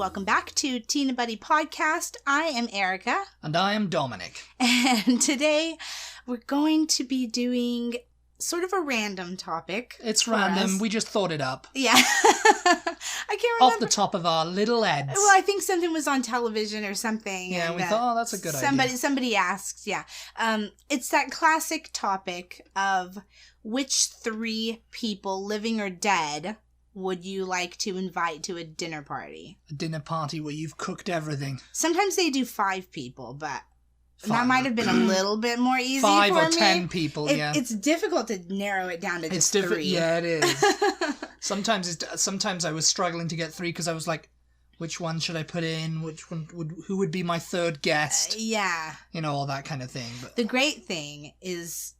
welcome back to Teen and Butty Podcast. I am Erica. And I am Dominic. And today we're going to be doing sort of a random topic. It's random. We just thought it up. Yeah. I can't remember. Off the top of our little heads. Well, I think something was on television or something. Yeah, and, we thought, that's a good idea. Somebody asked, yeah. It's that classic topic of which three people, living or dead, would you like to invite to a dinner party? A dinner party where you've cooked everything. Sometimes they do 5 people, but that might have been a little bit more easy 5 for me. 5 or 10 people, yeah. It's difficult to narrow it down to just 3. Yeah, it is. Sometimes I was struggling to get 3 because I was like, which one should I put in? Who would be my third guest? Yeah. You know, all that kind of thing. But the great thing is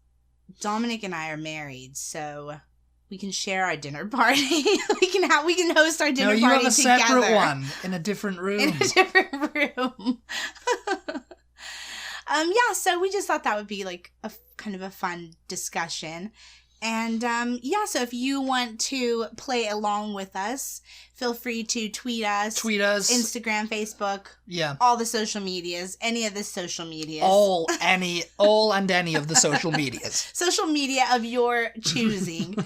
Dominic and I are married, so we can share our dinner party. we can host our dinner party together. No, you have a separate one in a different room. In a different room. Yeah, so we just thought that would be like a kind of a fun discussion. And so if you want to play along with us, feel free to tweet us. Instagram, Facebook. Yeah. All the social medias. Any of the social medias. All and any of the social medias. Social media of your choosing.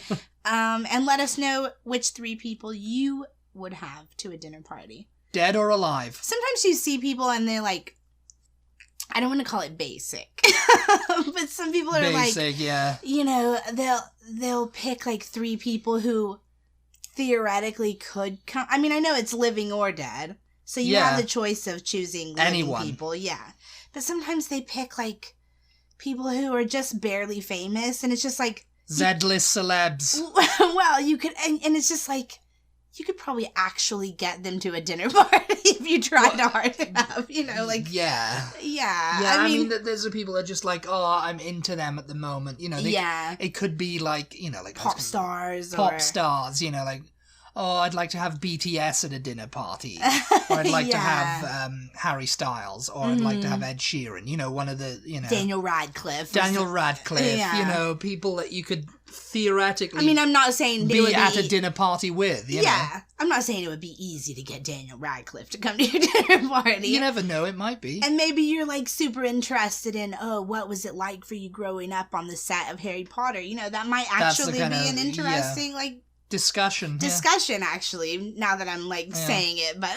And let us know which 3 people you would have to a dinner party. Dead or alive. Sometimes you see people and they're like, I don't want to call it basic, but some people are basic, yeah. You know, they'll pick like 3 people who theoretically could come. I mean, I know it's living or dead, so you have the choice of choosing living people, yeah. But sometimes they pick like people who are just barely famous, and it's just like Z-list celebs. Well, you could, and it's just like, you could probably actually get them to a dinner party if you tried hard enough, you know, like... Yeah. Yeah. I mean, there's the people that are just like, oh, I'm into them at the moment, you know. It could be like, you know, like... Pop stars, you know, like, oh, I'd like to have BTS at a dinner party. Or I'd like to have Harry Styles. Or I'd like to have Ed Sheeran. You know, one of the, you know... Daniel Radcliffe, you know, people that you could theoretically... I mean, I'm not saying be at a dinner party with, you know. I'm not saying it would be easy to get Daniel Radcliffe to come to your dinner party. You never know, it might be. And maybe you're, like, super interested in, what was it like for you growing up on the set of Harry Potter? You know, that might actually be an interesting, like... Discussion, actually, now that I'm, like, saying it, but...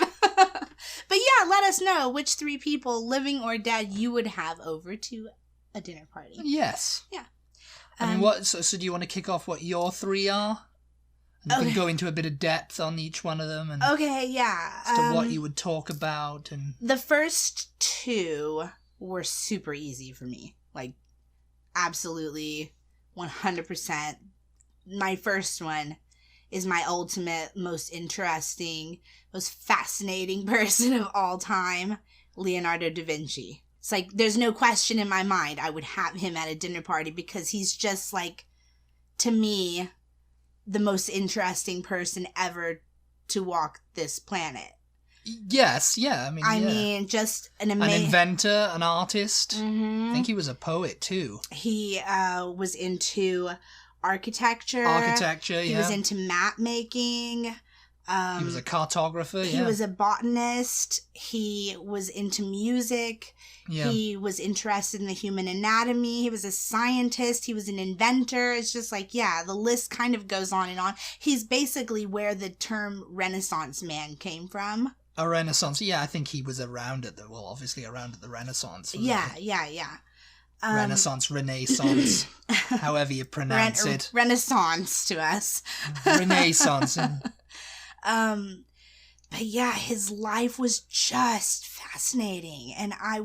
But yeah, let us know which 3 people, living or dead, you would have over to a dinner party. Yes. Yeah. I mean, so do you want to kick off what your 3 are? And you can go into a bit of depth on each one of them. And okay, yeah. As to what you would talk about. And the first 2 were super easy for me. Like, absolutely 100%. My first one is my ultimate, most interesting, most fascinating person of all time, Leonardo da Vinci. It's like, there's no question in my mind I would have him at a dinner party because he's just like, to me, the most interesting person ever to walk this planet. Yes, yeah. I mean, just an amazing... An inventor, an artist. Mm-hmm. I think he was a poet, too. He was into... Architecture, He was into map making. He was a cartographer, He was a botanist. He was into music. Yeah. He was interested in the human anatomy. He was a scientist. He was an inventor. It's just like, the list kind of goes on and on. He's basically where the term Renaissance man came from. A Renaissance. Yeah, I think he was around at the Renaissance. Yeah. Renaissance, however you pronounce it. Renaissance to us. Renaissance. But yeah, his life was just fascinating. And I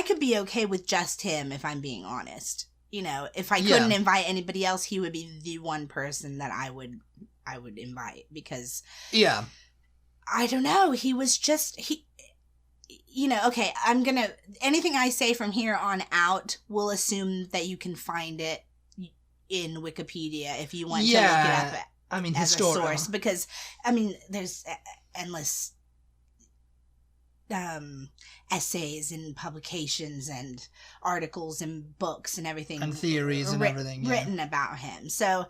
could be okay with just him if I'm being honest. You know, if I couldn't invite anybody else, he would be the one person that I would invite because... Yeah. I don't know. He was just... You know, okay, anything I say from here on out, we'll assume that you can find it in Wikipedia if you want to look it up as a source. Because, I mean, there's endless essays and publications and articles and books and everything. And theories and everything. Written about him. So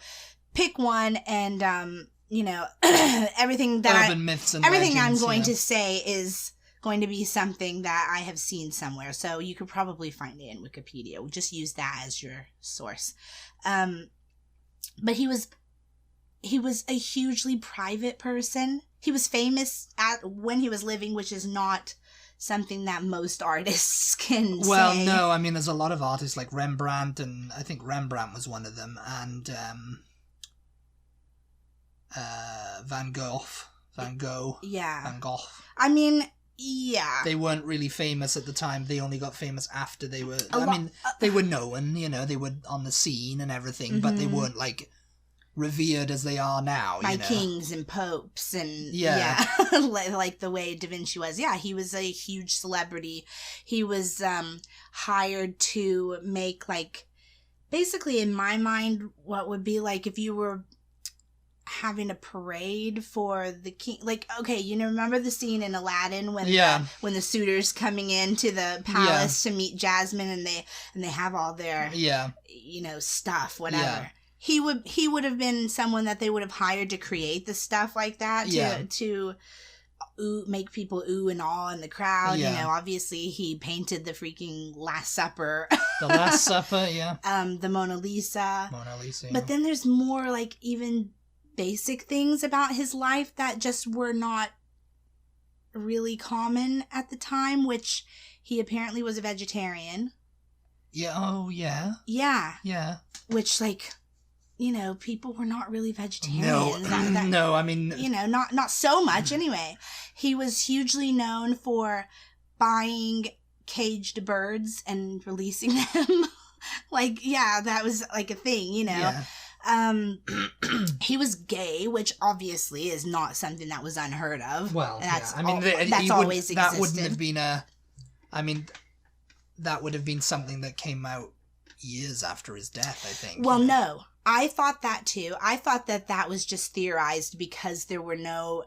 pick one and everything that urban myths and everything legends, I'm going to say is going to be something that I have seen somewhere. So you could probably find it in Wikipedia. We'll just use that as your source. But he was a hugely private person. He was famous when he was living, which is not something that most artists can say. Well, no, I mean, there's a lot of artists like Rembrandt, and I think Rembrandt was one of them, and Van Gogh. Yeah. Van Gogh. I mean, yeah. They weren't really famous at the time. They only got famous after they were... they were known, they were on the scene and everything, but they weren't, like, revered as they are now, by kings and popes and... Yeah. like the way Da Vinci was. Yeah, he was a huge celebrity. He was hired to make, like... Basically, in my mind, what would be like if you were having a parade for the king, like, okay, remember the scene in Aladdin when the suitors coming into the palace to meet Jasmine, and they have all their stuff, whatever. Yeah. He would have been someone that they would have hired to create the stuff like that to make people ooh and awe in the crowd. Obviously he painted the freaking Last Supper. The Last Supper, yeah. The Mona Lisa. Yeah. But then there's more, like, even basic things about his life that just were not really common at the time, which he apparently was a vegetarian. Yeah. Oh, yeah. Yeah. Yeah. Which, like, people were not really vegetarians. No, I mean... not so much anyway. He was hugely known for buying caged birds and releasing them. That was, like, a thing, Yeah. He was gay, which obviously is not something that was unheard of. Well, that's always existed. That wouldn't have been that would have been something that came out years after his death, I think. Well, no. I thought that too. I thought that was just theorized because there were no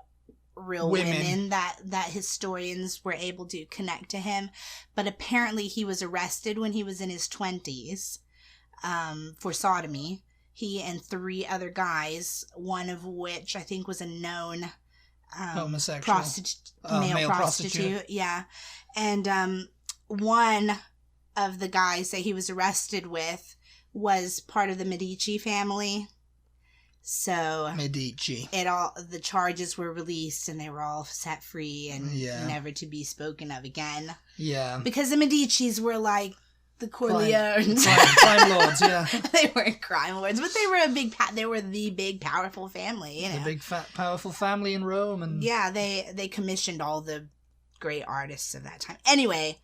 real women that historians were able to connect to him. But apparently he was arrested when he was in his 20s for sodomy. He and 3 other guys, one of which I think was a known homosexual male prostitute. Yeah. And one of the guys that he was arrested with was part of the Medici family. So the charges were released and they were all set free and never to be spoken of again. Yeah. Because the Medicis were like the Corleones. Crime lords, yeah. They weren't crime lords, but they were the big powerful family, The big fat powerful family in Rome, and yeah, they commissioned all the great artists of that time. Anyway,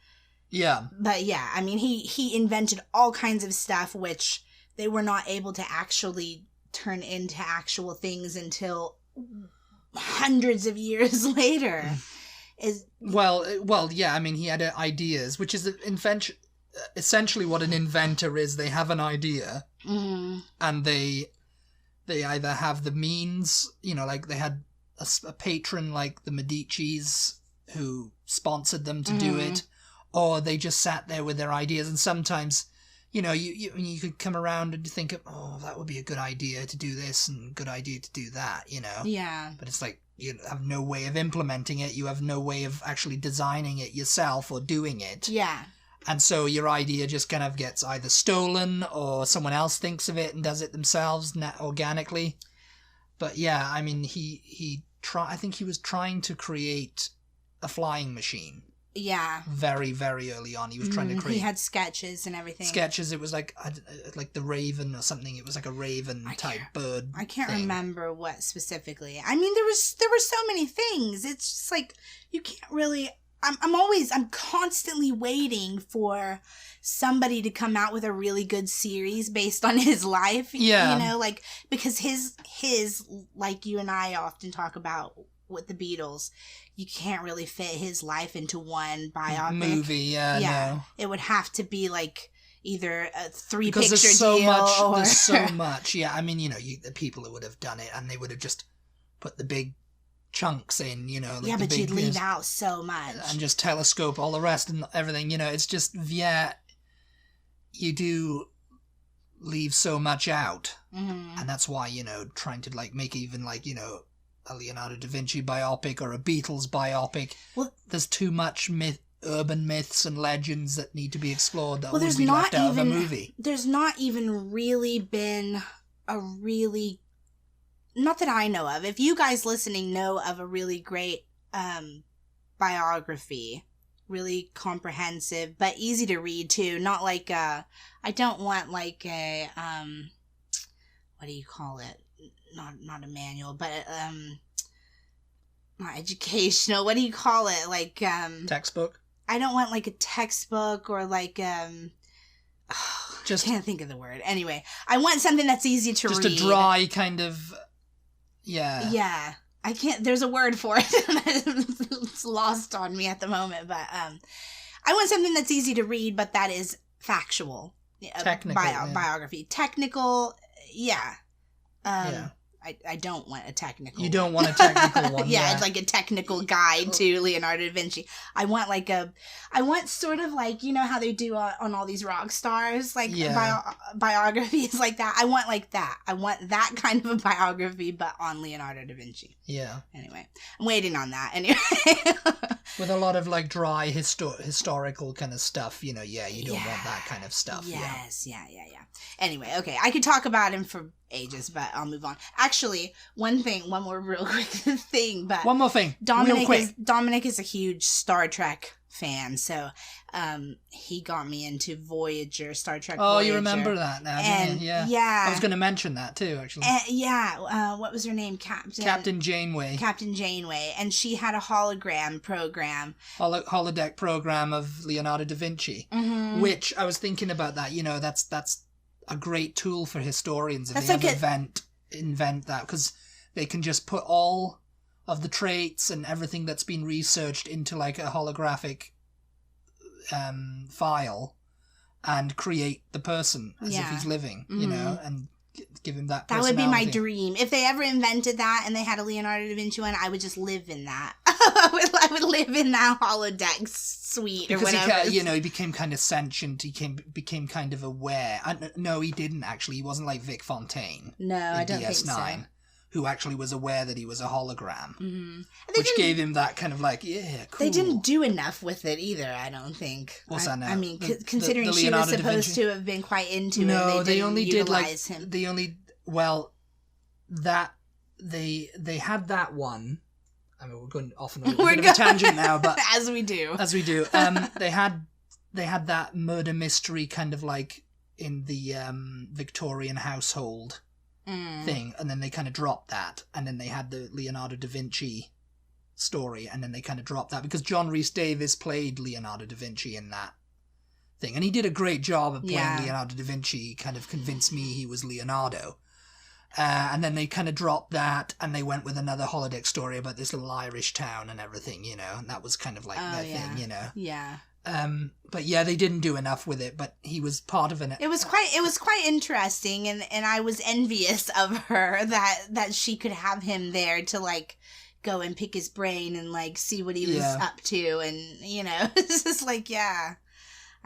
yeah. But yeah, I mean he invented all kinds of stuff which they were not able to actually turn into actual things until hundreds of years later. Well, yeah, I mean he had ideas, which is essentially what an inventor is. They have an idea, and they either have the means, like they had a patron like the Medicis who sponsored them to do it, or they just sat there with their ideas. And sometimes, you could come around and think, oh, that would be a good idea to do this and a good idea to do that, Yeah. But it's like, you have no way of implementing it. You have no way of actually designing it yourself or doing it. Yeah. And so your idea just kind of gets either stolen or someone else thinks of it and does it themselves organically. But yeah, I mean, I think he was trying to create a flying machine. Yeah. Very, very early on. He was trying to create... He had sketches and everything. Sketches. It was like the raven or something. It was like a raven-type bird I can't thing. remember what specifically. I mean, there were so many things. It's just like, you can't really... I'm constantly waiting for somebody to come out with a really good series based on his life. Yeah. Because his, like you and I often talk about with the Beatles, you can't really fit his life into one biopic. Movie, yeah. No. It would have to be like either a 3-picture deal. There's so much. Yeah, I mean, the people who would have done it, and they would have just put the big chunks in, like but you'd leave out so much. And just telescope all the rest and everything, it's just, yeah, you do leave so much out. And that's why, trying to like make even like, a Leonardo da Vinci biopic or a Beatles biopic, there's too much urban myths and legends that need to be explored that would be left out of a movie. There's not even really been a really, not that I know of. If you guys listening know of a really great biography, really comprehensive, but easy to read too. Not like I don't want like a what do you call it? Not a manual, but not educational. What do you call it? Like textbook. I don't want like a textbook or like just I can't think of the word. Anyway, I want something that's easy to read. Just a dry kind of Yeah. I can't, there's a word for it. It's lost on me at the moment, but I want something that's easy to read, but that is factual. Technical. Biography. Technical, yeah. I don't want a technical You don't want a technical one. Yeah, it's like a technical guide to Leonardo da Vinci. I want sort of like, how they do on all these rock stars, like biographies like that. I want like that. I want that kind of a biography, but on Leonardo da Vinci. Yeah. Anyway, I'm waiting on that. Anyway. With a lot of like dry historical kind of stuff, you don't want that kind of stuff. Yes, yeah. Anyway, okay, I could talk about him for ages, but I'll move on. Actually, one more real quick thing, but one more thing. Dominic is a huge Star Trek fan, so he got me into Voyager, Star Trek Voyager. Oh, you remember that now, didn't you? Yeah. I was going to mention that too, actually. What was her name? Captain Janeway. Captain Janeway, and she had a hologram program. Holodeck program of Leonardo da Vinci, which I was thinking about that, that's a great tool for historians if they ever invent that, because they can just put all of the traits and everything that's been researched into like a holographic file and create the person as if he's living, and give him that personality. That would be my dream. If they ever invented that and they had a Leonardo da Vinci one, I would just live in that. I would live in that holodeck suite or whatever. Because he became kind of sentient. He became kind of aware. No, he didn't actually. He wasn't like Vic Fontaine. No, I don't think so. Who actually was aware that he was a hologram, which gave him that kind of like, cool. They didn't do enough with it either, I don't think. What's that now? I mean, considering she was supposed to have been quite into it, they only did him. They had that one. I mean, we're going off on a bit of a tangent now, but as we do. They had that murder mystery kind of like in the Victorian household thing, and then they kind of dropped that, and then they had the Leonardo da Vinci story, and then they kind of dropped that because John Rhys Davies played Leonardo da Vinci in that thing, and he did a great job of playing Leonardo da Vinci. He kind of convinced me he was Leonardo. And then they kind of dropped that, and they went with another holodeck story about this little Irish town and everything, and that was kind of like their thing, Yeah. But yeah, they didn't do enough with it, but he was part of it. It was quite interesting, and I was envious of her that she could have him there to like go and pick his brain and like see what he was up to, and it's just like, I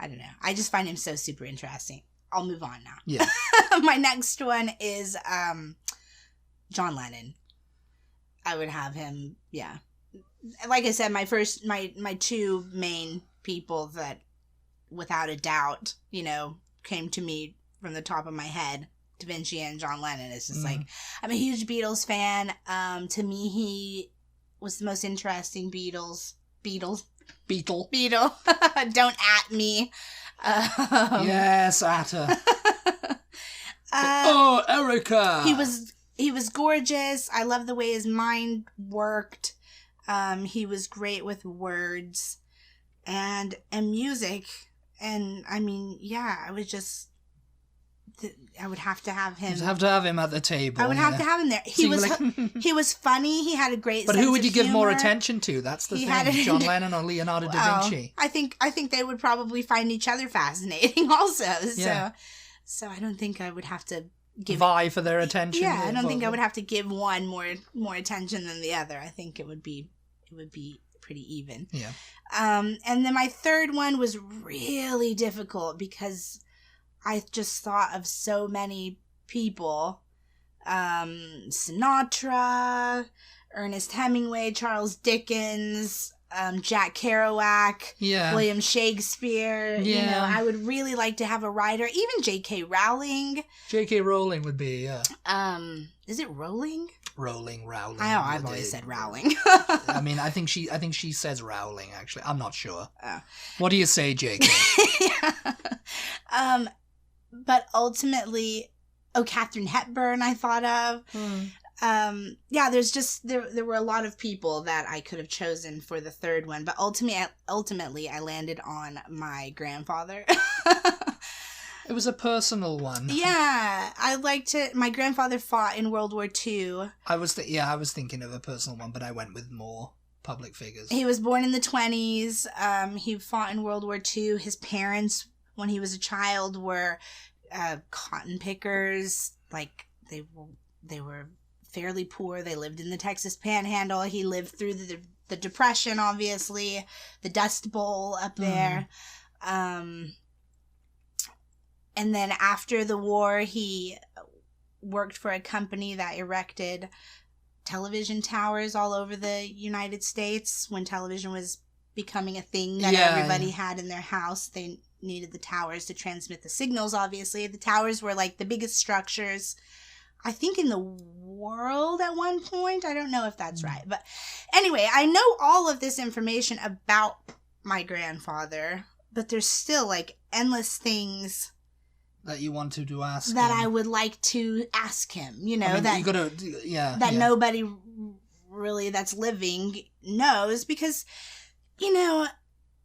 don't know. I just find him so super interesting. I'll move on now. Yeah. My next one is John Lennon. I would have him, like I said, my two main people that without a doubt, came to me from the top of my head, Da Vinci and John Lennon. It's just like, I'm a huge Beatles fan. To me, he was the most interesting Beetle. Don't at me. Yes, at her. Oh, Erica. He was gorgeous. I love the way his mind worked. He was great with words and music. And I mean, I would have to have him. You'd have to have him at the table. I would have to have him there. He was funny. He had a great But sense who would you of give humor. more attention to? That's the thing. John Lennon or Leonardo da Vinci? I think they would probably find each other fascinating also. So I don't think I would have to vie for their attention. Yeah, I don't think I would have to give one more attention than the other. I think it would be pretty even. Yeah. And then my third one was really difficult because I just thought of so many people. Sinatra, Ernest Hemingway, Charles Dickens, Jack Kerouac, William Shakespeare. Yeah. You know, I would really like to have a writer. Even J.K. Rowling. J.K. Rowling would be, Is it Rowling? Rowling. I've always said Rowling. I mean, I think she says Rowling, actually. I'm not sure. What do you say, J.K.? Yeah. But ultimately, Katharine Hepburn I thought of. There's just, there were a lot of people that I could have chosen for the third one, but ultimately I landed on my grandfather. It was a personal one. Yeah, I liked it. My grandfather fought in World War II. I was thinking of a personal one, but I went with more public figures. He was born in the 1920s. He fought in World War II. His parents, when he was a child, were cotton pickers. Like, they were fairly poor. They lived in the Texas Panhandle. He lived through the Depression, obviously, the Dust Bowl up there. And then after the war, he worked for a company that erected television towers all over the United States. When television was becoming a thing that everybody had in their house, they needed the towers to transmit the signals, obviously. The towers were like the biggest structures, I think, in the world at one point. I don't know if that's right. But anyway, I know all of this information about my grandfather, but there's still like endless things that you wanted to ask that him. I would like to ask him, you know, I mean, nobody really that's living knows, because, you know,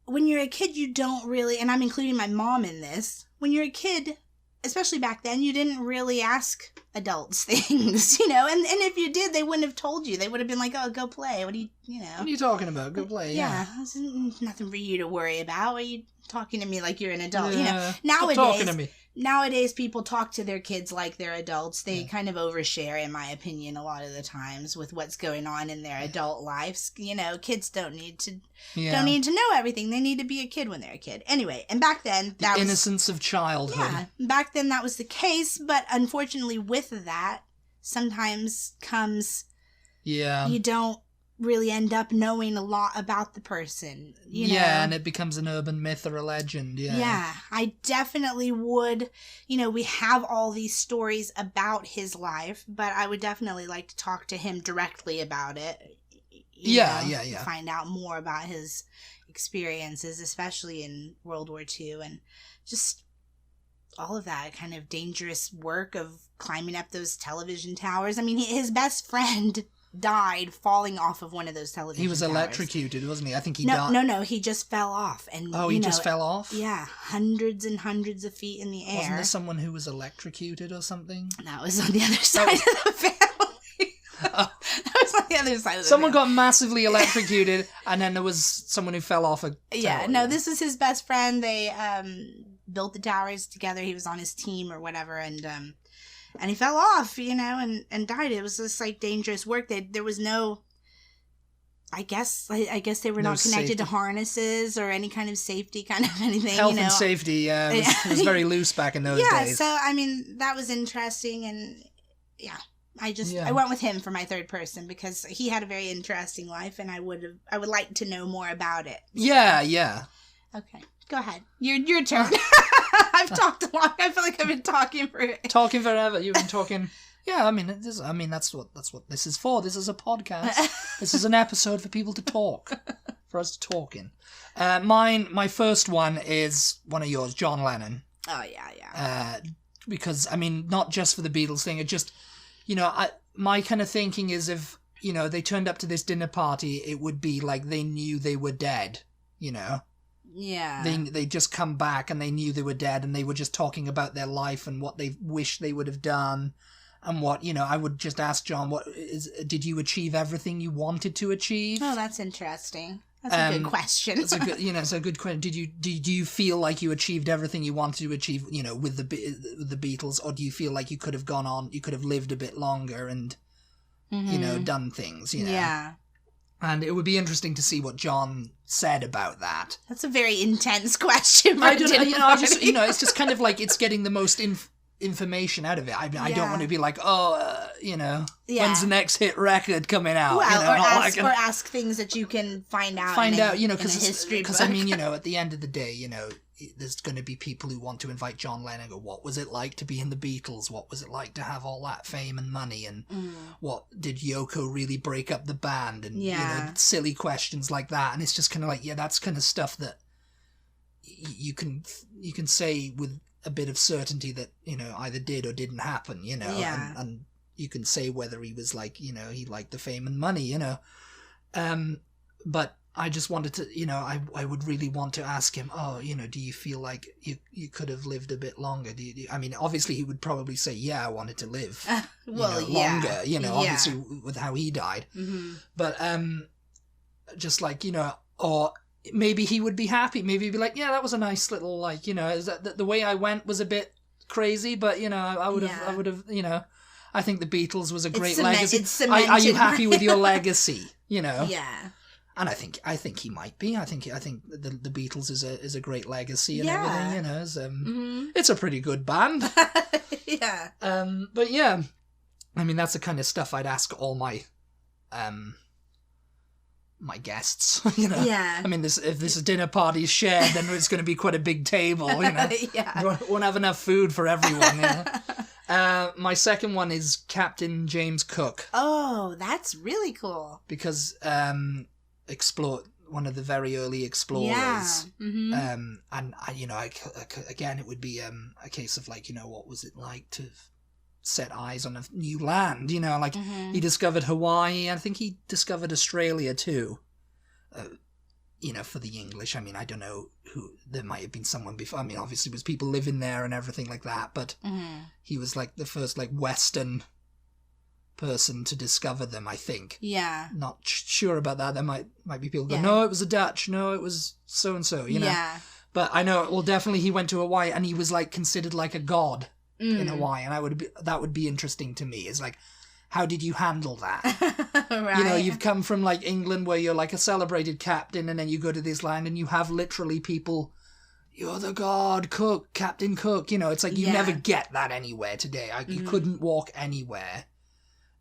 when you're a kid, you don't really, and I'm including my mom in this, when you're a kid, especially back then, you didn't really ask adults things, you know, and if you did, they wouldn't have told you. They would have been like, oh, go play. What are you know? What are you talking about? Go play, yeah. There's nothing for you to worry about. Are you talking to me like you're an adult? Yeah. You know, Stop talking to me. Nowadays, people talk to their kids like they're adults. They kind of overshare, in my opinion, a lot of the times with what's going on in their adult lives. You know, kids don't need to know everything. They need to be a kid when they're a kid. Anyway, and back then, that was innocence of childhood. Yeah, back then that was the case. But unfortunately, with that, sometimes comes you don't really end up knowing a lot about the person, you know? And it becomes an urban myth or a legend. I definitely would, you know, we have all these stories about his life, but I would definitely like to talk to him directly about it. Find out more about his experiences, especially in World War II, and just all of that kind of dangerous work of climbing up those television towers. I mean, his best friend died falling off of one of those television towers. He was electrocuted, wasn't he? I think he died. No, he just fell off. And he just fell off? Yeah, hundreds and hundreds of feet in the air. Wasn't there someone who was electrocuted or something? That was on the other side of the family. That was on the other side of the Someone got massively electrocuted, and then there was someone who fell off a tower. Yeah, no, this is his best friend. They built the towers together. He was on his team or whatever, and he fell off, you know, and died. It was just like dangerous work. There was no, I guess they were not connected safety to harnesses or any kind of safety kind of anything. Health you know? and safety, it was very loose back in those days. Yeah, so I mean that was interesting, and I went with him for my third person because he had a very interesting life, and I would like to know more about it. So. Yeah. Okay, go ahead. Your turn. I've talked a lot. I feel like I've been talking forever. You've been talking. Yeah, I mean, that's what this is for. This is a podcast. This is an episode for people to talk, for us to talk in. My first one is one of yours, John Lennon. Oh yeah. Because I mean, not just for the Beatles thing. It just, you know, my kind of thinking is if, you know, they turned up to this dinner party, it would be like they knew they were dead. You know. Yeah. They just come back and they knew they were dead, and they were just talking about their life and what they wish they would have done, and what, you know, I would just ask John, did you achieve everything you wanted to achieve? Oh, that's interesting. That's a good question. It's a good, it's a good question. Did you feel like you achieved everything you wanted to achieve, you know, with the Beatles, or do you feel like you could have gone on, you could have lived a bit longer and, you know, done things, you know? Yeah. And it would be interesting to see what John said about that. That's a very intense question. I don't know. It's just kind of like it's getting the most information out of it. I don't want to be like, when's the next hit record coming out? Well, or ask things that you can find out. Because I mean, at the end of the day, there's going to be people who want to invite John Lennon. Go, what was it like to be in the Beatles? What was it like to have all that fame and money? And what did Yoko really break up the band? And silly questions like that. And it's just kind of like, that's kind of stuff that you can say with a bit of certainty that either did or didn't happen. And you can say whether he was like he liked the fame and money. But I just wanted to, I would really want to ask him, do you feel like you could have lived a bit longer? I mean, obviously he would probably say, I wanted to live longer, obviously with how he died. Mm-hmm. But just like, or maybe he would be happy. Maybe he'd be like, that was a nice little, is that the way I went was a bit crazy, but, I would have, I think the Beatles was a great legacy. Are you happy with your legacy? Yeah. And I think he might be. I think the Beatles is a great legacy and everything. It's a pretty good band. Yeah. But yeah, I mean that's the kind of stuff I'd ask all my my guests. Yeah. I mean, if this dinner party is shared, then it's going to be quite a big table. Yeah. You won't have enough food for everyone. My second one is Captain James Cook. Oh, that's really cool. Because one of the very early explorers. Yeah. Mm-hmm. And again, it would be a case of like, what was it like to set eyes on a new land? He discovered Hawaii. I think he discovered Australia too. For the English. I mean, I don't know who. There might have been someone before. I mean, obviously, there was people living there and everything like that. But he was like the first like Western person to discover them, I think. Yeah. Not sure about that. There might be people go, no, it was a Dutch. No, it was so and so. Yeah. But I know. Well, definitely, he went to Hawaii and he was like considered like a god in Hawaii, and that would be interesting to me. It's like, how did you handle that? Right. You've come from like England where you're like a celebrated captain, and then you go to this land and you have literally people. You're the god, Cook, Captain Cook. It's like you never get that anywhere today. You couldn't walk anywhere.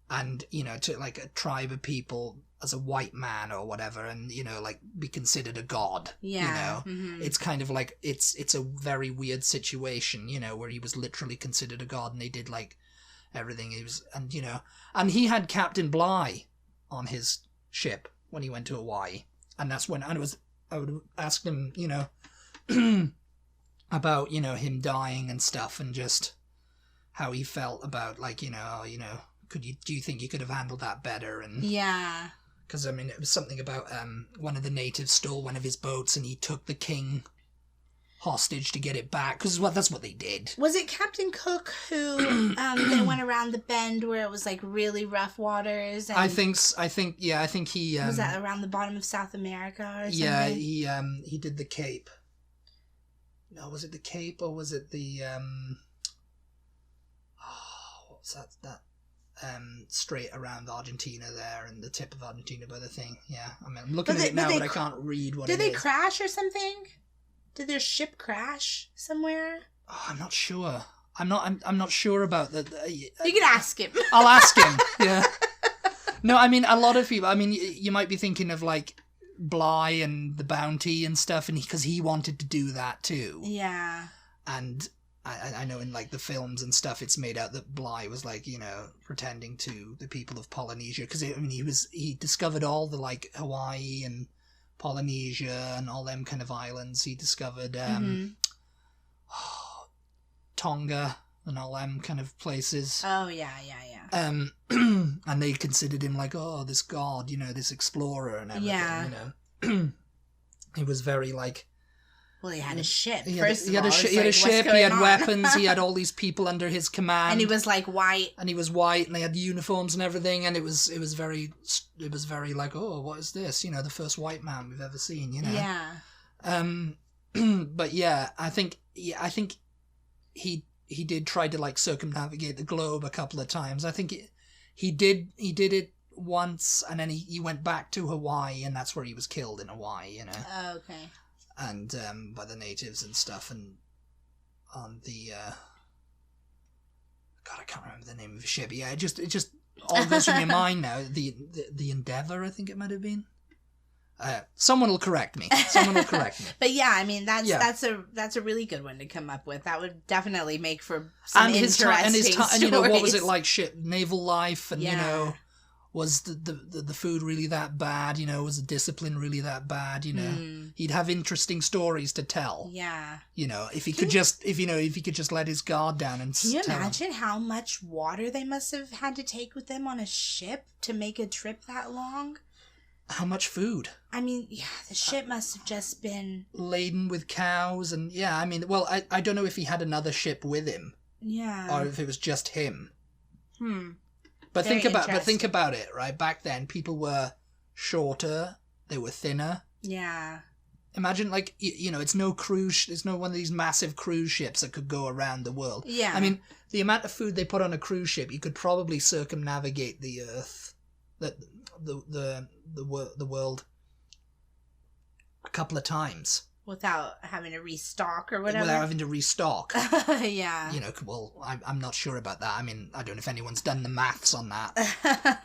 And, to like a tribe of people as a white man or whatever and, like be considered a god. Yeah. It's kind of like, it's a very weird situation, where he was literally considered a god and they did like everything. He was, and he had Captain Bligh on his ship when he went to Hawaii. And that's when I would ask him, about, him dying and stuff and just how he felt about like, do you think you could have handled that better? And yeah, because I mean, it was something about one of the natives stole one of his boats and he took the king hostage to get it back because that's what they did. Was it Captain Cook who they went around the bend where it was like really rough waters? And I think he was that around the bottom of South America or something? Yeah, he did the Cape. No, was it the Cape or was it the what was that? Straight around Argentina there and the tip of Argentina by the thing. Yeah, I mean, I'm looking at it now, but I can't read what it is. Did they crash or something? Did their ship crash somewhere? Oh, I'm not sure. I'm not sure about that. You can ask him. I'll ask him. Yeah. No, I mean, a lot of people. I mean, you might be thinking of like Bligh and the Bounty and stuff, and because he wanted to do that too. Yeah. And I know in like the films and stuff, it's made out that Bligh was like, pretending to the people of Polynesia because he discovered all the like Hawaii and Polynesia and all them kind of islands. He discovered Tonga and all them kind of places. Oh yeah. And they considered him like, oh, this god, this explorer and everything. Yeah. He was very like. Well, he had a ship. He had a ship. He had weapons. He had all these people under his command. And he was like white. And he was white, and they had uniforms and everything. And it was very like, oh, what is this? The first white man we've ever seen. Yeah. But yeah, I think he did try to like circumnavigate the globe a couple of times. I think he did it once, and then he went back to Hawaii, and that's where he was killed, in Hawaii, you know. Oh, okay. And by the natives and stuff, and on the God, I can't remember the name of the ship. Yeah, it just all goes through my mind now. The Endeavour, I think it might have been. Someone will correct me. But yeah, I mean that's a really good one to come up with. That would definitely make for some interesting stories. And you know, what was it like? Ship naval life, and you know, was the food really that bad? You know, was the discipline really that bad? You know, he'd have interesting stories to tell. Yeah. You know, if he could just let his guard down and. Can you imagine how much water they must have had to take with them on a ship to make a trip that long? How much food? I mean, yeah, the ship must have just been laden with cows, and yeah, I mean, well, I don't know if he had another ship with him. Yeah. Or if it was just him. But think about it, right? Back then, people were shorter, they were thinner. Yeah. Imagine, like, you know, it's no one of these massive cruise ships that could go around the world. Yeah. I mean, the amount of food they put on a cruise ship, you could probably circumnavigate the Earth, the world a couple of times without having to restock or whatever. Without having to restock. Yeah. You know, well, I'm not sure about that. I mean, I don't know if anyone's done the maths on that.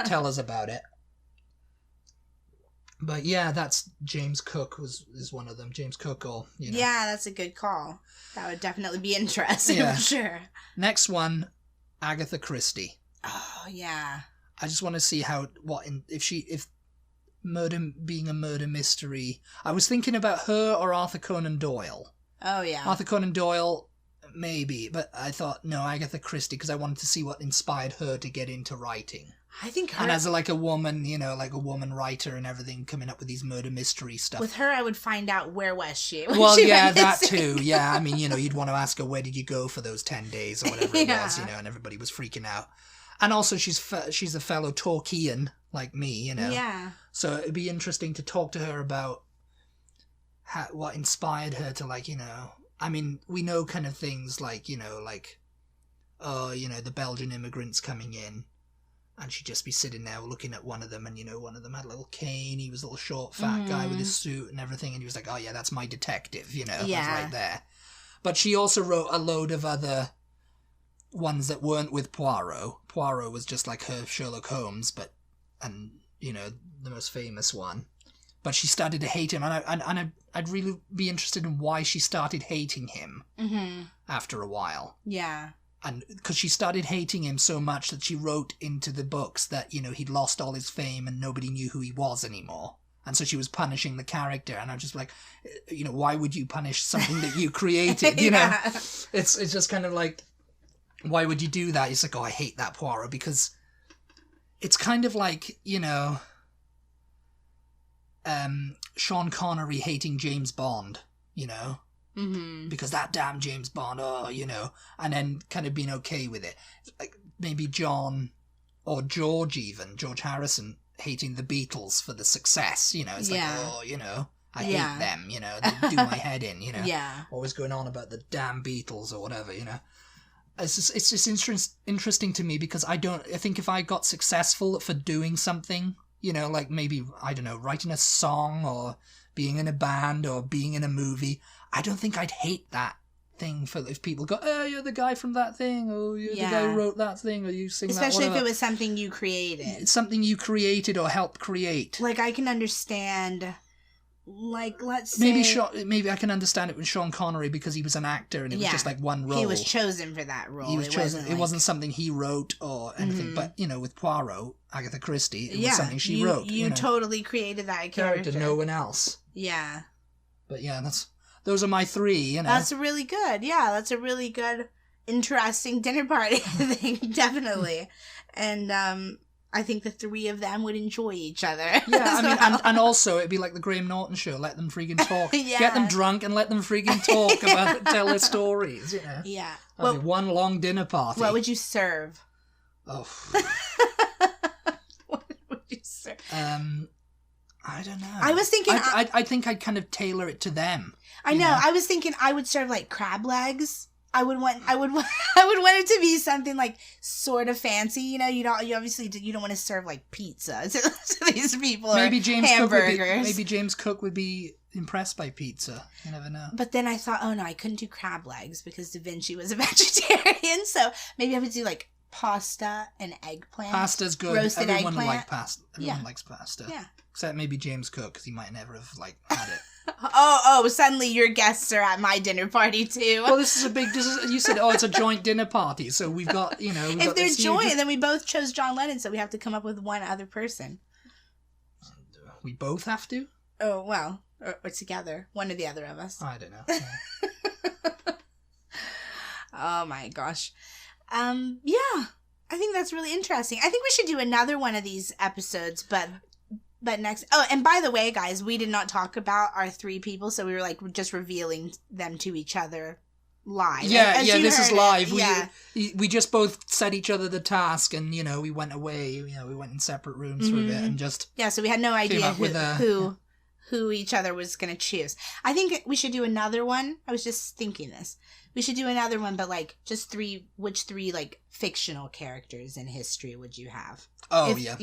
Tell us about it. But yeah, that's James Cook is one of them. James Cook, or you know. Yeah, that's a good call. That would definitely be interesting for sure. Next one, Agatha Christie. Oh yeah. I just want to see if murder being a murder mystery. I was thinking about her or Arthur Conan Doyle. Oh yeah. Arthur Conan Doyle, maybe, but I thought no, Agatha Christie, because I wanted to see what inspired her to get into writing. I think her... And as a woman, you know, like a woman writer and everything, coming up with these murder mystery stuff. With her, I would find out where was she. Yeah, that too. Yeah, I mean, you know, you'd want to ask her, where did you go for those 10 days or whatever it was, you know, and everybody was freaking out. And also, she's a fellow Torquian like me, you know. Yeah. So it'd be interesting to talk to her about what inspired her to, like, you know. I mean, we know kind of things like, you know, like, oh, you know, the Belgian immigrants coming in, and she'd just be sitting there looking at one of them, and, you know, one of them had a little cane. He was a little short, fat guy with his suit and everything, and he was like, oh yeah, that's my detective, you know. Yeah. That's right there. But she also wrote a load of other ones that weren't with Poirot. Poirot was just like her Sherlock Holmes, and you know, the most famous one. But she started to hate him, and I'd really be interested in why she started hating him after a while. Yeah. And because she started hating him so much that she wrote into the books that, you know, he'd lost all his fame and nobody knew who he was anymore. And so she was punishing the character, and I'm just like, you know, why would you punish something that you created? You know, it's just kind of like, why would you do that? It's like, oh, I hate that Poirot, because it's kind of like, you know, Sean Connery hating James Bond, you know, because that damn James Bond, oh, you know, and then kind of being okay with it. Like maybe John or George Harrison hating the Beatles for the success, you know, it's like, oh, you know, I hate them, you know, they do my head in, you know, always going on about the damn Beatles or whatever, you know. It's just interesting to me, because I think if I got successful for doing something, you know, like maybe, I don't know, writing a song or being in a band or being in a movie, I don't think I'd hate that thing if people go, oh, you're the guy from that thing, or you're the guy who wrote that thing, or you sing especially that, if it was something you created. It's something you created or helped create. Like, I can understand... Like, let's say... Maybe I can understand it with Sean Connery, because he was an actor and it was just like one role. He was chosen for that role. He was chosen. It wasn't something he wrote or anything. But, you know, with Poirot, Agatha Christie, it was something she wrote. You know? Totally created that character. No one else. Yeah. But yeah, those are my three, you know. That's really good. Yeah, that's a really good, interesting dinner party, I think, definitely. And, I think the three of them would enjoy each other. Yeah, I mean, and also it'd be like the Graham Norton show. Let them freaking talk. Get them drunk and let them freaking talk about tell their stories. You know. Yeah. That'd be one long dinner party. What would you serve? Oh. What would you serve? I don't know. I was thinking. I think I'd kind of tailor it to them. I know. I was thinking I would serve like crab legs. I would want it to be something like sort of fancy. You know, you obviously don't want to serve like pizza to these people. Maybe or James hamburgers. Maybe James Cook would be impressed by pizza. You never know. But then I thought, oh no, I couldn't do crab legs because Da Vinci was a vegetarian. So maybe I would do like pasta and eggplant. Pasta's good. Roasted Everyone eggplant. like pasta. Everyone likes pasta. Yeah. Except maybe James Cook, because he might never have had it. Oh! Suddenly your guests are at my dinner party too. Well, you said, it's a joint dinner party, so we've got, if they're joint, then we both chose John Lennon, so we have to come up with one other person. We both have to? Oh, well, or together, one or the other of us. I don't know. Yeah. Oh my gosh. Yeah, I think that's really interesting. I think we should do another one of these episodes, but next. Oh, and by the way, guys, we did not talk about our 3 people, so we were like just revealing them to each other live. Yeah, this is live. Yeah. We just both set each other the task, and we went away. We went in separate rooms for a bit, and just so we had no idea who each other was going to choose. I think we should do another one. I was just thinking this. We should do another one, but like just which 3 like fictional characters in history would you have? Oh, if, yeah.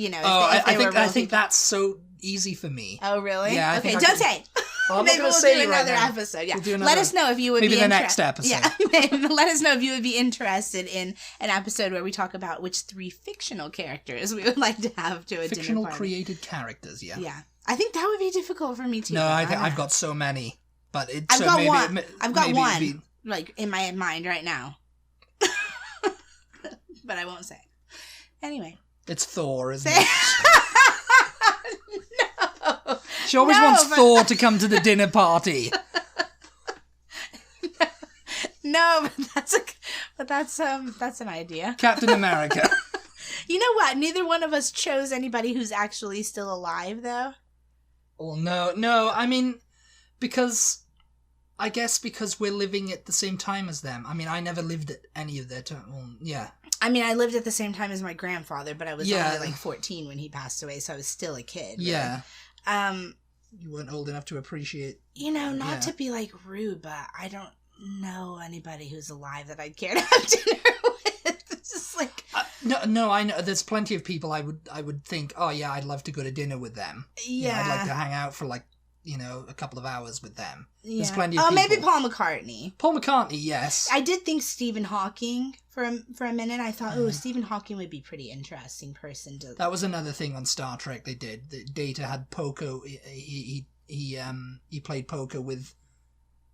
I think that's so easy for me. Oh, really? Yeah. Okay, don't say. Well, maybe we'll do another episode. Yeah. Let us know if you would be maybe the next episode. Yeah. Let us know if you would be interested in an episode where we talk about which 3 fictional characters we would like to have to a fictional dinner party. Created characters. Yeah. Yeah. I think that would be difficult for me too. No, I've got so many, but I've got one. Like in my mind right now. But I won't say. Anyway. It's Thor, isn't it? No. She always wants Thor to come to the dinner party. No, but that's an idea. Captain America. You know what? Neither one of us chose anybody who's actually still alive, though. Well, no. I mean, because we're living at the same time as them. I mean, I never lived at any of their time. Well, yeah. I mean, I lived at the same time as my grandfather, but I was only like 14 when he passed away, so I was still a kid. Really. Yeah. You weren't old enough to appreciate. Not to be like rude, but I don't know anybody who's alive that I'd care to have dinner with. It's just like no, I know there's plenty of people I would think, oh yeah, I'd love to go to dinner with them. Yeah, I'd like to hang out for like a couple of hours with them. Yeah. There's plenty of people. Oh, maybe Paul McCartney. Paul McCartney, yes. I did think Stephen Hawking for a minute. I thought, Stephen Hawking would be a pretty interesting person to. That was another thing on Star Trek they did. Data had poker. He played poker with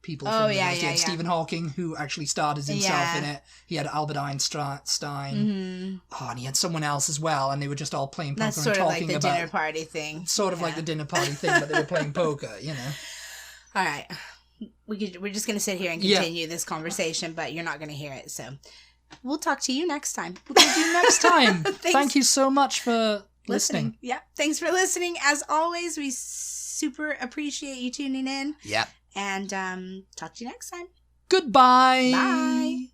people from the university. He had Stephen Hawking, who actually starred as himself in it. He had Albert Einstein. Mm-hmm. Oh, and he had someone else as well, and they were just all playing poker and talking about... That's sort of like the dinner party thing. Sort of like the dinner party thing, but they were playing poker, All right. We're just going to sit here and continue this conversation, but you're not going to hear it, so we'll talk to you next time. We'll talk to you next time. Thank you so much for listening. Yeah, thanks for listening. As always, we super appreciate you tuning in. Yeah. And talk to you next time. Goodbye. Bye.